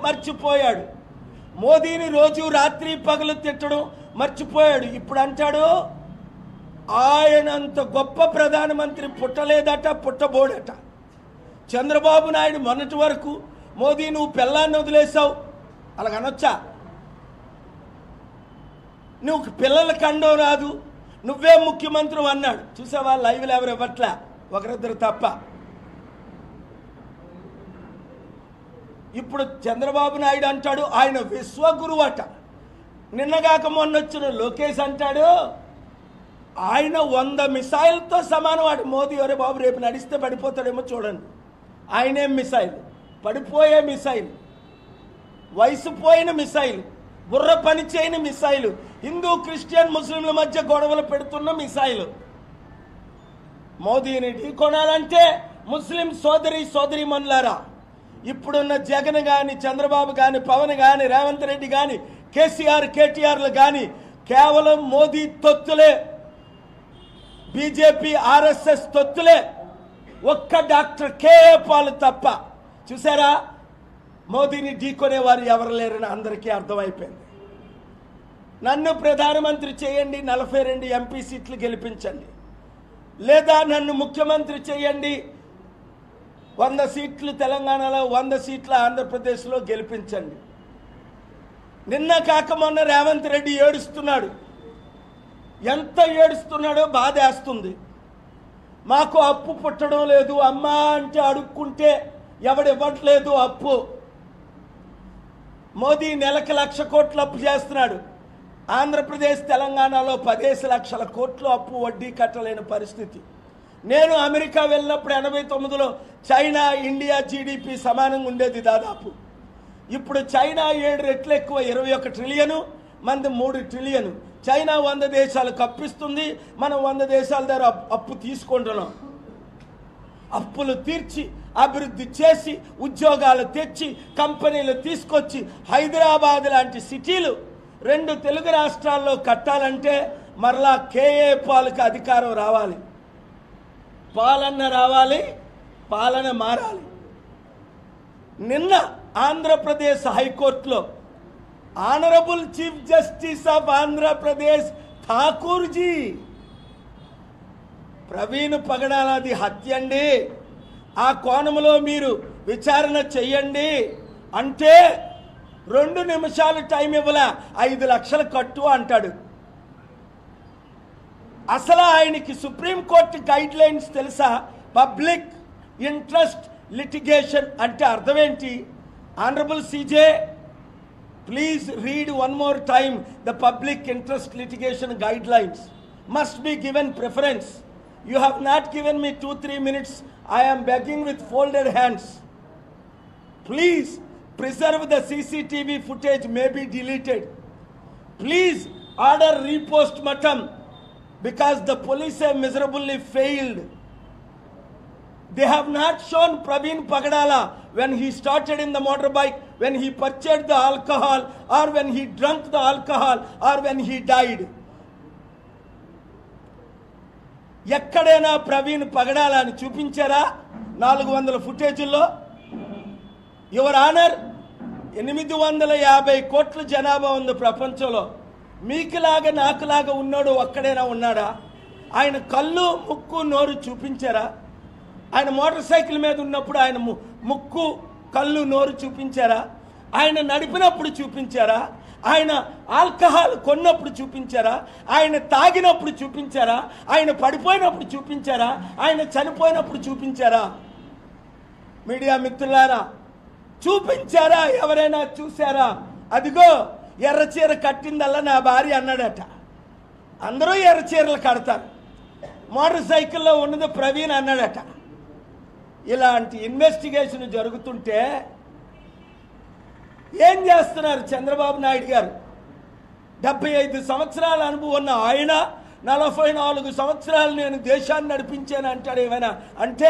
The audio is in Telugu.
మర్చిపోయాడు. మోదీని రోజు రాత్రి పగలు తిట్టడం మర్చిపోయాడు. ఇప్పుడు అంటాడు ఆయనంత గొప్ప ప్రధానమంత్రి పుట్టలేదట, పుట్టబోడట. చంద్రబాబు నాయుడు మొన్నటి వరకు మోదీ నువ్వు పిల్లాన్ని వదిలేసావు అలాగనొచ్చా? నువ్వు పిల్లల కండం రాదు, నువ్వే ముఖ్యమంత్రి అన్నాడు. చూసావా? లైవ్లు ఎవరు ఇవ్వట్లే, ఒకరిద్దరు తప్ప. ఇప్పుడు చంద్రబాబు నాయుడు అంటాడు ఆయన విశ్వగురువు అట. నిన్నగాక మొన్నొచ్చిన లోకేష్ అంటాడు ఆయన 100 మిసైల్తో సమానం. వాడు మోదీ ఎవరే బాబు రేపు నడిస్తే పడిపోతాడేమో చూడండి. ఆయనేం మిసైల్, పడిపోయే మిసైల్, వయసు పోయిన మిసైల్, బుర్ర పని చేయని మిసైల్, హిందూ క్రిస్టియన్ ముస్లింల మధ్య గొడవలు పెడుతున్న మిసైల్. మోదీని ఢీకొనాలంటే ముస్లిం సోదరీమణులారా, ఇప్పుడున్న జగన్ కానీ, చంద్రబాబు కానీ, పవన్ కానీ, రేవంత్ రెడ్డి కానీ, కేసీఆర్ కేటీఆర్లు కానీ కేవలం మోదీ తొత్తులే, బీజేపీ ఆర్ఎస్ఎస్ తొత్తులే. ఒక్క డాక్టర్ కేఏ పాల్ తప్ప. చూసారా? మోదీని ఢీకొనేవారు ఎవరు లేరని అందరికీ అర్థమైపోయింది. నన్ను ప్రధానమంత్రి చేయండి, 42 ఎంపీ సీట్లు గెలిపించండి, లేదా నన్ను ముఖ్యమంత్రి చేయండి, 100 సీట్లు తెలంగాణలో, 100 సీట్ల ఆంధ్రప్రదేశ్లో గెలిపించండి. నిన్న కాక మొన్న రేవంత్ రెడ్డి ఏడుస్తున్నాడు. ఎంత ఏడుస్తున్నాడో బాధేస్తుంది. మాకు అప్పు పుట్టడం లేదు, అమ్మా అంటే అడుక్కుంటే ఎవడివ్వట్లేదు అప్పు. మోదీ నెలకు 1,00,000 కోట్లు అప్పు చేస్తున్నాడు. ఆంధ్రప్రదేశ్ తెలంగాణలో 10 లక్షల కోట్లు అప్పు, వడ్డీ కట్టలేని పరిస్థితి. నేను అమెరికా వెళ్ళినప్పుడు 89లో చైనా ఇండియా జీడిపి సమానంగా ఉండేది దాదాపు. ఇప్పుడు చైనా 7 రెట్లు ఎక్కువ, 21 ట్రిలియను, మంది 3 ట్రిలియను. చైనా 100 దేశాలకు అప్పిస్తుంది, మనం 100 దేశాల దగ్గర అప్పు తీసుకుంటున్నాం. అప్పులు తీర్చి, అభివృద్ధి చేసి, ఉద్యోగాలు తెచ్చి, కంపెనీలు తీసుకొచ్చి, హైదరాబాద్ లాంటి సిటీలు 2 తెలుగు రాష్ట్రాల్లో కట్టాలంటే మరలా కేఏ పాల్కి అధికారం రావాలి, పాలన రావాలి, పాలన మారాలి. నిన్న ఆంధ్రప్రదేశ్ హైకోర్టులో honourable chief justice of Andhra Pradesh ఠాకూర్జీ, ప్రవీణ్ పగడాలది హత్య అండి, ఆ కోణంలో మీరు విచారణ చెయ్యండి అంటే 2 నిమిషాలు టైం ఇవ్వలే, 5 లక్షలు కట్టు అంటాడు. అసలు ఆయనకి సుప్రీంకోర్టు గైడ్ లైన్స్ తెలుసా? పబ్లిక్ ఇంట్రెస్ట్ లిటిగేషన్ అంటే అర్థం ఏంటి? Honourable CJ, please read one more time the public interest litigation guidelines. Must be given preference. You have not given me 2-3 minutes. I am begging with folded hands. Please preserve the CCTV footage, may be deleted. Please order repost-mortem because the police have miserably failed. They have not shown Praveen Pagadala when he started in the motorbike, when he purchased the alcohol, or when he drank the alcohol, or when he died. ఎక్కడైనా ప్రవీణ్ పగడాలని చూపించారా 400 ఫుటేజీల్లో? యువర్ ఆనర్, 850 కోట్ల జనాభా ఉంది ప్రపంచంలో. మీకులాగా నాకులాగా ఉన్నాడు ఒక్కడైనా ఉన్నాడా? ఆయన కళ్ళు, ముక్కు, నోరు చూపించారా? ఆయన మోటార్ సైకిల్ మీద ఉన్నప్పుడు ఆయన ముక్కు, కళ్ళు, నోరు చూపించారా? ఆయన నడిపినప్పుడు చూపించారా? ఆయన ఆల్కహాల్ కొన్నప్పుడు చూపించారా? ఆయన తాగినప్పుడు చూపించారా? ఆయన పడిపోయినప్పుడు చూపించారా? ఆయన చనిపోయినప్పుడు చూపించారా? మీడియా మిత్రులారా, చూపించారా? ఎవరైనా చూసారా? అదిగో ఎర్ర చీర కట్టిందల్లా నా భార్య అన్నాడట. అందరూ ఎర్ర చీరలు కడతారు, మోటార్ సైకిల్లో ఉన్నది ప్రవీణ్ అన్నాడట. ఇలాంటి ఇన్వెస్టిగేషన్ జరుగుతుంటే ఏం చేస్తున్నారు చంద్రబాబు నాయుడు గారు? 75 సంవత్సరాల అనుభవం ఉన్న ఆయన 44 సంవత్సరాలు నేను దేశాన్ని నడిపించాను అంటాడు. ఏమైనా అంటే